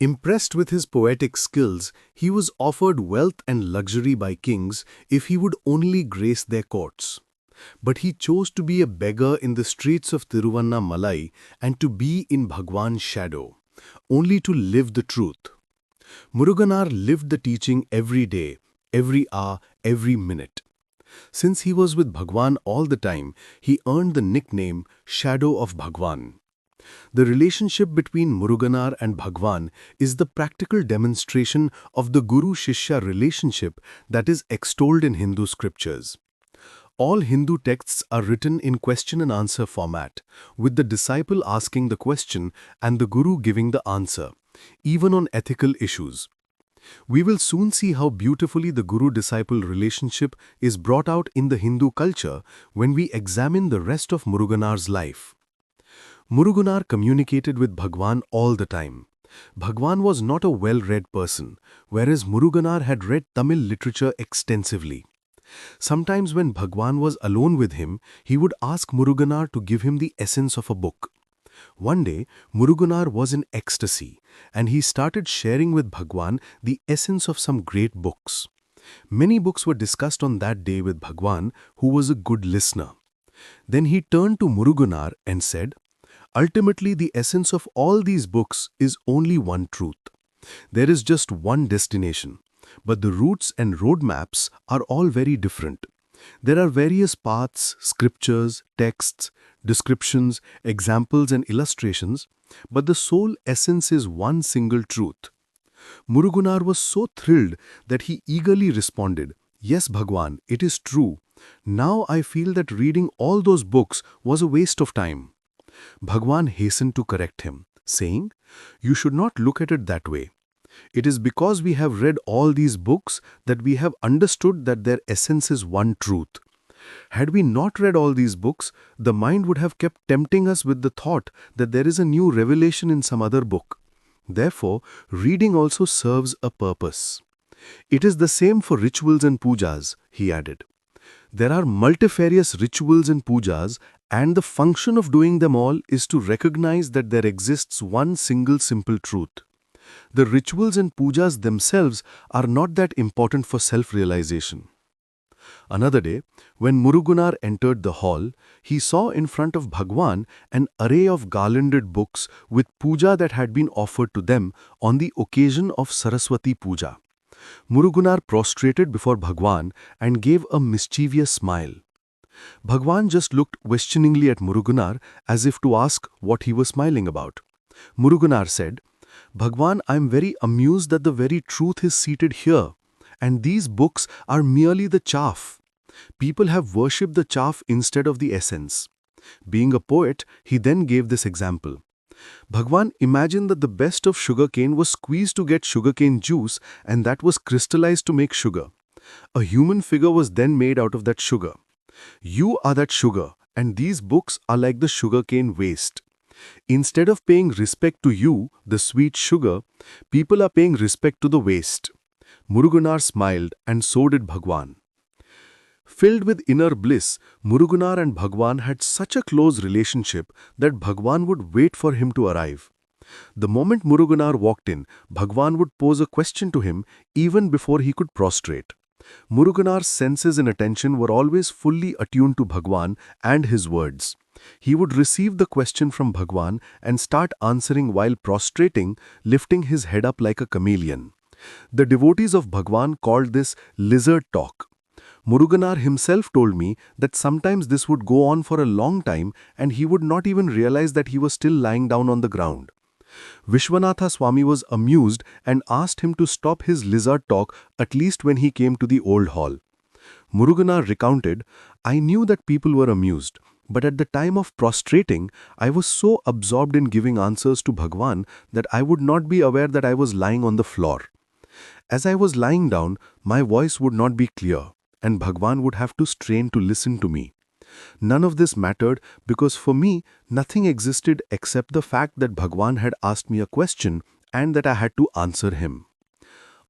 Impressed with his poetic skills, he was offered wealth and luxury by kings if he would only grace their courts. But he chose to be a beggar in the streets of Tiruvannamalai and to be in Bhagwan's shadow, only to live the truth. Muruganar lived the teaching every day, every hour, every minute. Since he was with Bhagwan all the time, he earned the nickname Shadow of Bhagwan. The relationship between Muruganar and Bhagwan is the practical demonstration of the Guru-Shishya relationship that is extolled in Hindu scriptures. All Hindu texts are written in question and answer format, with the disciple asking the question and the Guru giving the answer, even on ethical issues. We will soon see how beautifully the Guru-disciple relationship is brought out in the Hindu culture when we examine the rest of Muruganar's life. Muruganar communicated with Bhagwan all the time. Bhagwan was not a well-read person, whereas Muruganar had read Tamil literature extensively. Sometimes when Bhagwan was alone with him, he would ask Muruganar to give him the essence of a book. One day, Muruganar was in ecstasy, and he started sharing with Bhagwan the essence of some great books. Many books were discussed on that day with Bhagwan, who was a good listener. Then he turned to Muruganar and said, "Ultimately, the essence of all these books is only one truth. There is just one destination, but the routes and roadmaps are all very different. There are various paths, scriptures, texts, descriptions, examples and illustrations, but the sole essence is one single truth." Muruganar was so thrilled that he eagerly responded, "Yes, Bhagwan, it is true. Now I feel that reading all those books was a waste of time." Bhagwan hastened to correct him, saying, "You should not look at it that way. It is because we have read all these books that we have understood that their essence is one truth. Had we not read all these books, the mind would have kept tempting us with the thought that there is a new revelation in some other book. Therefore, reading also serves a purpose. It is the same for rituals and pujas," he added. "There are multifarious rituals and pujas, and the function of doing them all is to recognize that there exists one single simple truth. The rituals and pujas themselves are not that important for self-realization." Another day, when Muruganar entered the hall, he saw in front of Bhagwan an array of garlanded books with puja that had been offered to them on the occasion of Saraswati Puja. Muruganar prostrated before Bhagwan and gave a mischievous smile. Bhagwan just looked questioningly at Muruganar as if to ask what he was smiling about. Muruganar said, "Bhagwan, I am very amused that the very truth is seated here, and these books are merely the chaff. People have worshipped the chaff instead of the essence." Being a poet, he then gave this example. "Bhagwan, imagine that the best of sugarcane was squeezed to get sugarcane juice, and that was crystallized to make sugar. A human figure was then made out of that sugar. You are that sugar, and these books are like the sugarcane waste. Instead of paying respect to you, the sweet sugar, people are paying respect to the waste." Muruganar smiled, and so did Bhagwan. Filled with inner bliss, Muruganar and Bhagwan had such a close relationship that Bhagwan would wait for him to arrive. The moment Muruganar walked in, Bhagwan would pose a question to him even before he could prostrate. Muruganar's senses and attention were always fully attuned to Bhagwan and his words. He would receive the question from Bhagwan and start answering while prostrating, lifting his head up like a chameleon. The devotees of Bhagwan called this lizard talk. Muruganar himself told me that sometimes this would go on for a long time and he would not even realize that he was still lying down on the ground. Vishwanatha Swami was amused and asked him to stop his lizard talk at least when he came to the old hall. Muruganar recounted, "I knew that people were amused, but at the time of prostrating, I was so absorbed in giving answers to Bhagwan that I would not be aware that I was lying on the floor. As I was lying down, my voice would not be clear, and Bhagwan would have to strain to listen to me. None of this mattered because for me, nothing existed except the fact that Bhagwan had asked me a question and that I had to answer him."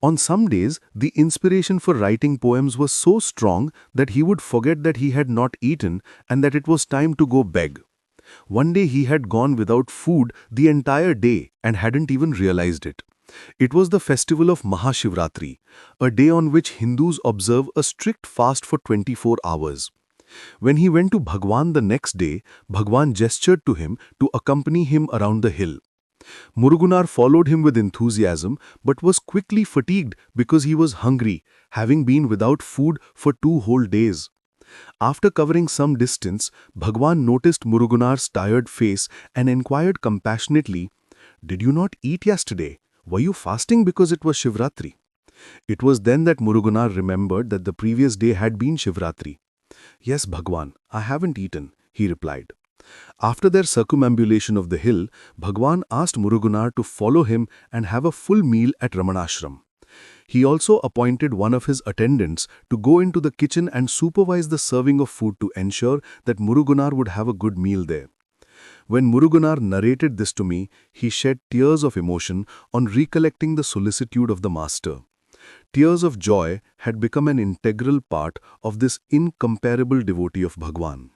On some days, the inspiration for writing poems was so strong that he would forget that he had not eaten and that it was time to go beg. One day he had gone without food the entire day and hadn't even realized it. It was the festival of Mahashivratri, a day on which Hindus observe a strict fast for 24 hours. When he went to Bhagwan the next day, Bhagwan gestured to him to accompany him around the hill. Muruganar followed him with enthusiasm but was quickly fatigued because he was hungry, having been without food for 2 whole days. After covering some distance, Bhagwan noticed Muruganar's tired face and inquired compassionately, "Did you not eat yesterday? Were you fasting because it was Shivratri?" It was then that Muruganar remembered that the previous day had been Shivratri. "Yes, Bhagwan, I haven't eaten," he replied. After their circumambulation of the hill, Bhagwan asked Muruganar to follow him and have a full meal at Ramanashram. He also appointed one of his attendants to go into the kitchen and supervise the serving of food to ensure that Muruganar would have a good meal there. When Muruganar narrated this to me, he shed tears of emotion on recollecting the solicitude of the master. Tears of joy had become an integral part of this incomparable devotee of Bhagwan.